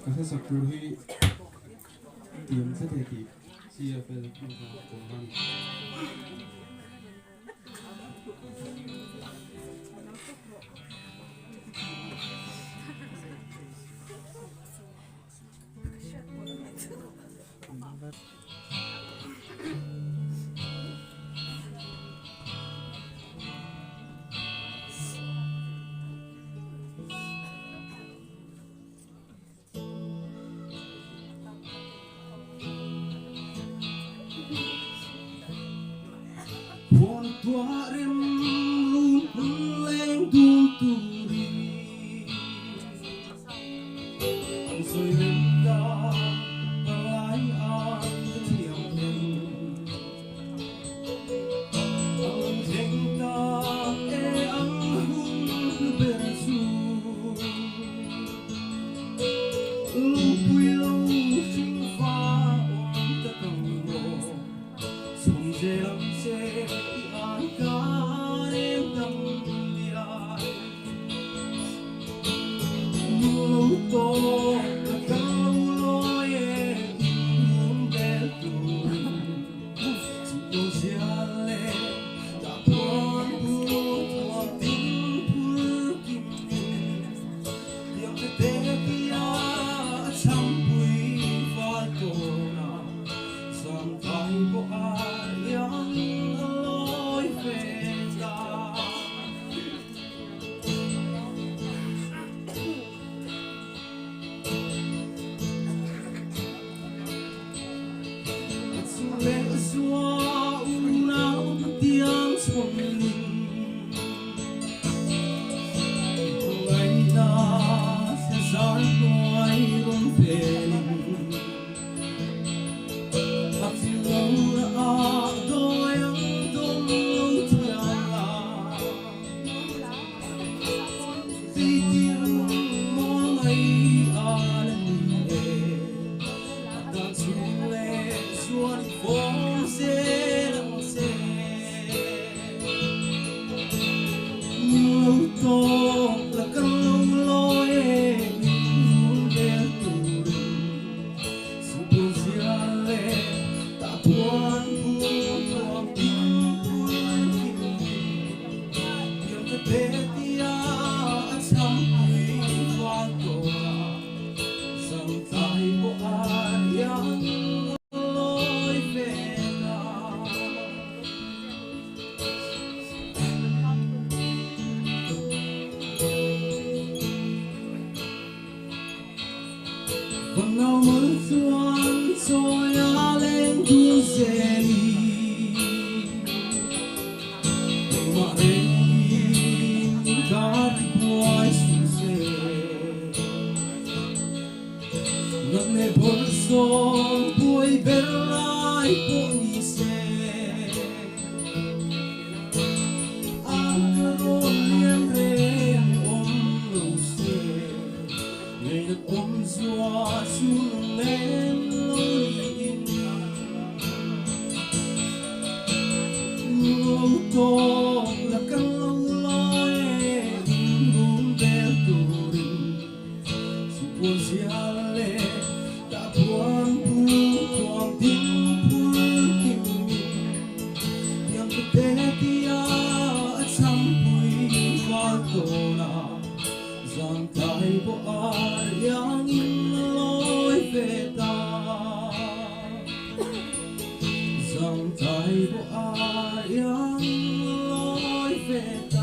그래서 불휘 염세대기 CFL 공간 buồn tua em luôn lên tung turi anh rồi lên đó lái anh thiềm hình anh thèm ta e anh hôn bên su lúc vui lâu xin pha ôm ta cầm đồ sum dê lắm dê an ca em tâm đi ai lâu to là cao lối em muốn bé tuổi chỉ tôi sẽ lên ta buồn buồn thua tình buồn kim tiếng cái té kia trăm quý vai cô nào dòng tay của ai yang lối về ta lệ xóa u não tiếng xuân linh ngày ta sẽ giải đôi luôn về mặc dù đã đôi anh đông thiang vì tiếng mong ngày anh về đang xuống lệ xuân phong sẽ lặng sẽ lâu to là căn lâu lối muốn về tuổi sự buồn chia lệ ta buồn buồn buồn tim buồn yêu cái bé tia trăm quý hoa cổ dòng tay của ai yang lối về ta còn nào mới xuân rồi lên tu dê mà em cả buổi xuân ngất ngây buồn sầu buổi bên lại buồn đi xe anh ôm em lâu xe ngày được ôm gió xuống em lối in lâu to là căn lâu lối muốn bé tuổi sự buồn chia lệ đã buồn buồn còn tim buồn kim yang cái té tia trăm quý hoa cổ nào dòng tay của ai yang in lối về ta dòng tay của ai yang in lối về ta